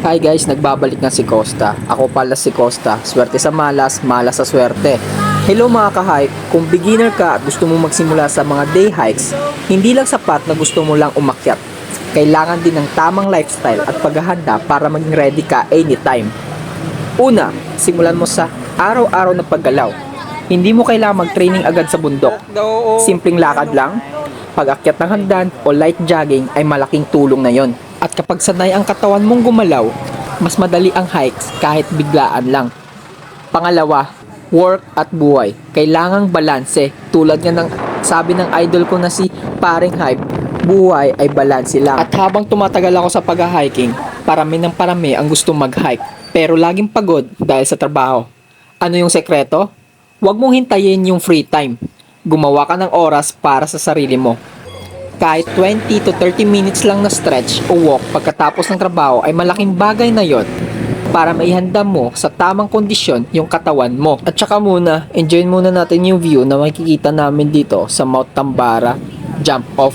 Hi guys, nagbabalik na si Costa. Ako pala si Costa. Swerte sa malas, malas sa swerte. Hello mga ka-hike, kung beginner ka at gusto mo magsimula sa mga day hikes, hindi lang sapat na gusto mo lang umakyat. Kailangan din ng tamang lifestyle at paghahanda para maging ready ka anytime. Una, simulan mo sa araw-araw na paggalaw. Hindi mo kailangan mag-training agad sa bundok. Simpleng lakad lang, pag-akyat ng hagdan o light jogging ay malaking tulong na yon. At kapag sanay ang katawan mong gumalaw, mas madali ang hikes kahit biglaan lang. Pangalawa, work at buhay. Kailangang balanse. Tulad nga ng sabi ng idol ko na si Paring Hype, buhay ay balanse lang. At habang tumatagal ako sa pag-hiking, parami ng parami ang gusto mag-hike. Pero laging pagod dahil sa trabaho. Ano yung sekreto? Huwag mong hintayin yung free time. Gumawa ka ng oras para sa sarili mo. Kahit 20 to 30 minutes lang na stretch o walk pagkatapos ng trabaho ay malaking bagay na yon para maihanda mo sa tamang kondisyon yung katawan mo. At saka muna, enjoy muna natin yung view na makikita namin dito sa Mount Tambara jump off.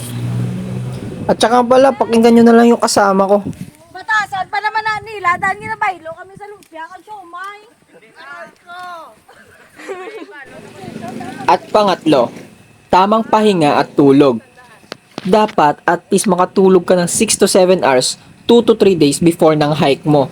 At saka pala, pakinggan nyo na lang yung kasama ko. Batasan pa naman na nila dahil nga nabaylo kami sa lumpia kan siomay. At pangatlo, tamang pahinga at tulog. Dapat at least makatulog ka ng 6 to 7 hours 2 to 3 days before ng hike mo.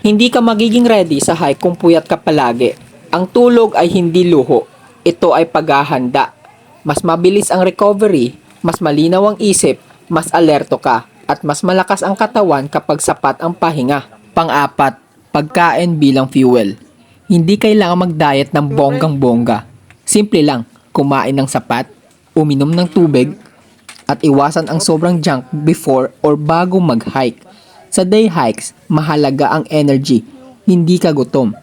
Hindi ka magiging ready sa hike kung puyat ka palagi. Ang tulog ay hindi luho. Ito ay paghahanda. Mas mabilis ang recovery, mas malinaw ang isip, mas alerto ka, at mas malakas ang katawan kapag sapat ang pahinga. Pang-apat, pagkain bilang fuel. Hindi kailangan mag-diet ng bonggang-bongga. Simple lang, kumain ng sapat, uminom ng tubig, at iwasan ang sobrang junk before or bago mag-hike. Sa day hikes, mahalaga ang energy, hindi ka gutom.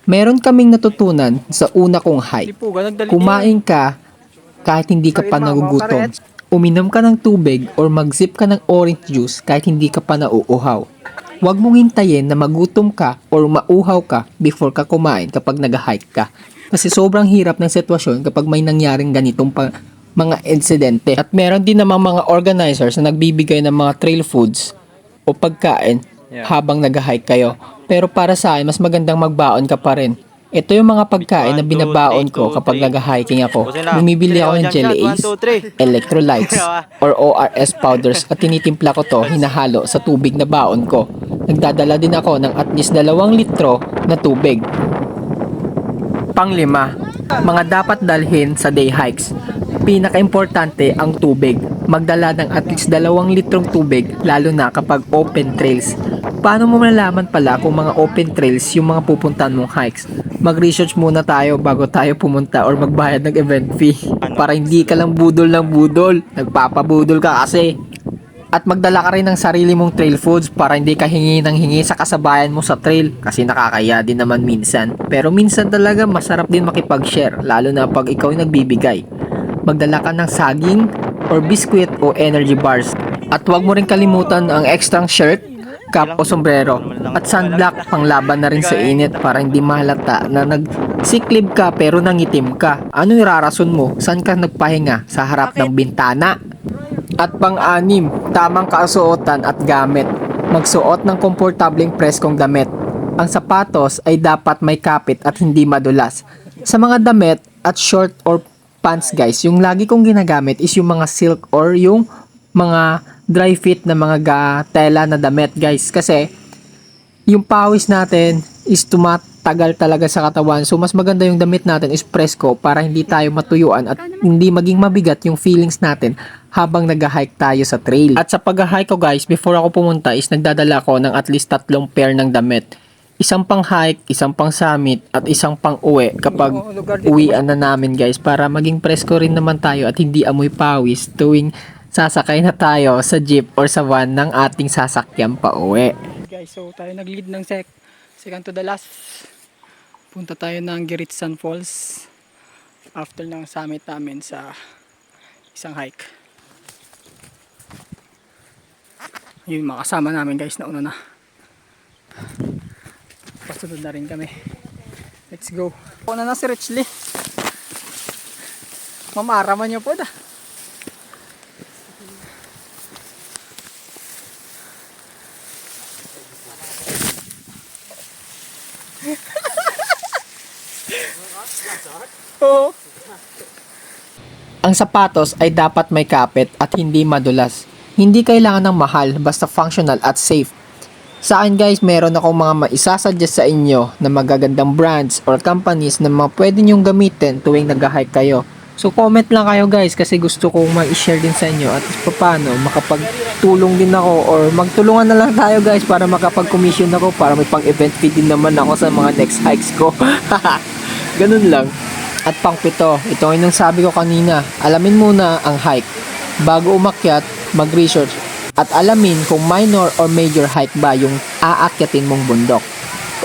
Meron kaming natutunan sa una kong hike. Kumain ka kahit hindi ka pa nagugutom. Uminom ka ng tubig or mag-sip ka ng orange juice kahit hindi ka pa nauuhaw. Huwag mong hintayin na magutom ka or mauhaw ka before ka kumain kapag nag-hike ka. Kasi sobrang hirap ng sitwasyon kapag may nangyaring ganitong mga insidente. At meron din namang mga organizers na nagbibigay ng mga trail foods o pagkain habang nag-hike kayo. Pero para sa akin, mas magandang magbaon ka pa rin. Ito yung mga pagkain na binabaon ko kapag nag-hiking ako. Bumibili ako ng Jelly Ace, electrolytes, or ORS powders at tinitimpla ko to hinahalo sa tubig na baon ko. Nagdadala din ako ng at least 2 litro na tubig. Panglima, mga dapat dalhin sa day hikes. Pinaka-importante ang tubig. Magdala ng at least 2 litrong tubig lalo na kapag open trails. Paano mo malalaman pala kung mga open trails yung mga pupuntahan mong hikes? Mag-research muna tayo bago tayo pumunta or magbayad ng event fee. Para hindi ka lang budol ng budol. Nagpapabudol ka kasi. At magdala ka rin ng sarili mong trail foods para hindi ka hingi ng hingi sa kasabayan mo sa trail kasi nakakaya din naman minsan. Pero minsan talaga masarap din makipag-share lalo na pag ikaw yung nagbibigay. Magdala ka ng saging or biscuit o energy bars. At huwag mo rin kalimutan ang extra shirt, cap o sombrero at sunblock panglaban na rin sa init para hindi mahalata na nag-sick leave ka pero nangitim ka. Ano irarason mo? Saan ka nagpahinga? Sa harap ng bintana? At pang-anim, tamang kasuotan at gamit. Magsuot ng komportableng preskong damit. Ang sapatos ay dapat may kapit at hindi madulas. Sa mga damit at short or pants guys, yung lagi kong ginagamit is yung mga silk or yung mga dry fit na mga tela na damit guys. Kasi yung pawis natin is tumatagal talaga sa katawan. So mas maganda yung damit natin is presko para hindi tayo matuyuan at hindi maging mabigat yung feelings natin habang nag-hike tayo sa trail. At sa pag-hike ko guys, before ako pumunta is nagdadala ko ng at least 3 pair ng damit. Isang pang hike, isang pang summit, at isang pang uwi kapag uwian na namin guys para maging presko rin naman tayo at hindi amoy pawis tuwing sasakay na tayo sa jeep or sa van ng ating sasakyan pa uwi. Guys, so tayo nag-lead ng second to the last. Punta tayo ng Giritsan Falls after ng summit namin sa isang hike. Yun, makasama namin guys na una na. Pasunod na rin kami. Let's go. Una na si Richley. Mamaraman nyo po da. Oo. Ang sapatos ay dapat may kapit at hindi madulas. Hindi kailangan ng mahal, basta functional at safe. Sa akin guys, meron akong mga maisasuggest sa inyo na magagandang brands or companies na mga pwede nyong gamitin tuwing nag-hike kayo. So comment lang kayo guys kasi gusto kong ma-share din sa inyo at paano makapagtulong din ako or magtulungan na lang tayo guys para makapag-commission ako para may pang-event fee din naman ako sa mga next hikes ko. Ganun lang. At pang-pito, ito ang inong sabi ko kanina, alamin muna ang hike. Bago umakyat, mag-research at alamin kung minor or major hike ba yung aakyatin mong bundok.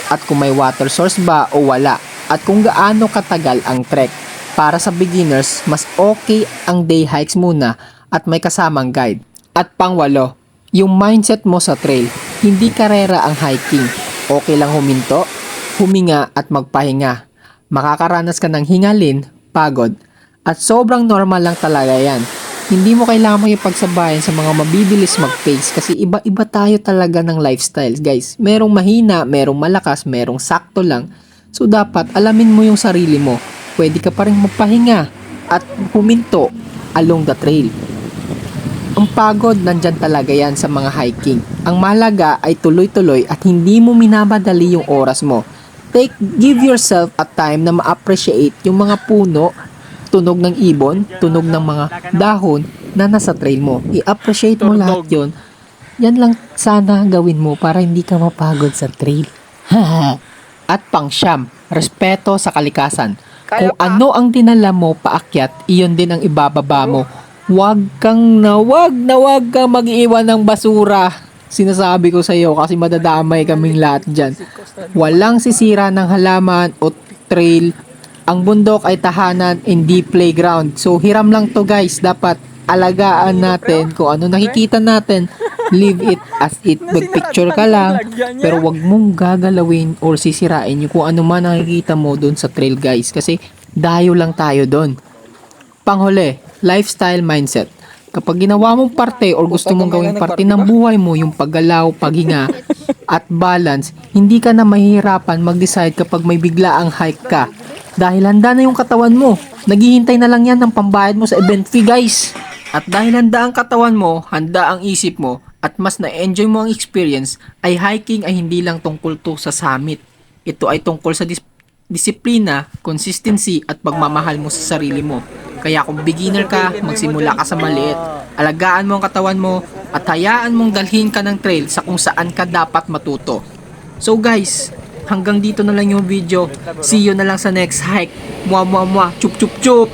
At kung may water source ba o wala. At kung gaano katagal ang trek. Para sa beginners, mas okay ang day hikes muna at may kasamang guide. At pang-walo, yung mindset mo sa trail. Hindi karera ang hiking. Okay lang huminto, huminga at magpahinga. Makakaranas ka ng hingalin, pagod, at sobrang normal lang talaga yan. Hindi mo kailangan makipagsabayan sa mga mabibilis mag-pace kasi iba-iba tayo talaga ng lifestyles guys. Merong mahina, merong malakas, merong sakto lang. So dapat alamin mo yung sarili mo. Pwede ka pa rin magpahinga at huminto along the trail. Ang pagod nandyan talaga yan sa mga hiking. Ang mahalaga ay tuloy-tuloy at hindi mo minamadali yung oras mo. Give yourself a time na ma-appreciate yung mga puno, tunog ng ibon, tunog ng mga dahon na nasa trail mo. I-appreciate mo lahat yun. Yan lang sana gawin mo para hindi ka mapagod sa trail. At pang-siyam, respeto sa kalikasan. Kung ano ang dinala mo paakyat, iyon din ang ibababa mo. Huwag kang mag-iwan ng basura. Sinasabi ko sa iyo kasi madadamay kaming lahat dyan. Walang sisira ng halaman o trail. Ang bundok ay tahanan, hindi playground. So hiram lang to guys. Dapat alagaan natin kung ano nakikita natin. Leave it as it. Mag-picture ka lang. Pero wag mong gagalawin or sisirain yung kung ano man nakikita mo doon sa trail guys. Kasi dayo lang tayo doon. Panghuli, lifestyle mindset. Kapag ginawa mong parte or gusto mong gawing parte ng buhay mo, yung paggalaw, paghinga, at balance, hindi ka na mahihirapan mag-decide kapag may bigla ang hike ka. Dahil handa na yung katawan mo. Naghihintay na lang yan ng pambayad mo sa event fee guys. At dahil handa ang katawan mo, handa ang isip mo, at mas na-enjoy mo ang experience, ay hiking ay hindi lang tungkol to sa summit. Ito ay tungkol sa disiplina, consistency, at pagmamahal mo sa sarili mo. Kaya kung beginner ka, magsimula ka sa maliit. Alagaan mo ang katawan mo at hayaan mong dalhin ka ng trail sa kung saan ka dapat matuto. So guys, hanggang dito na lang yung video. See you na lang sa next hike. Chup chup chup!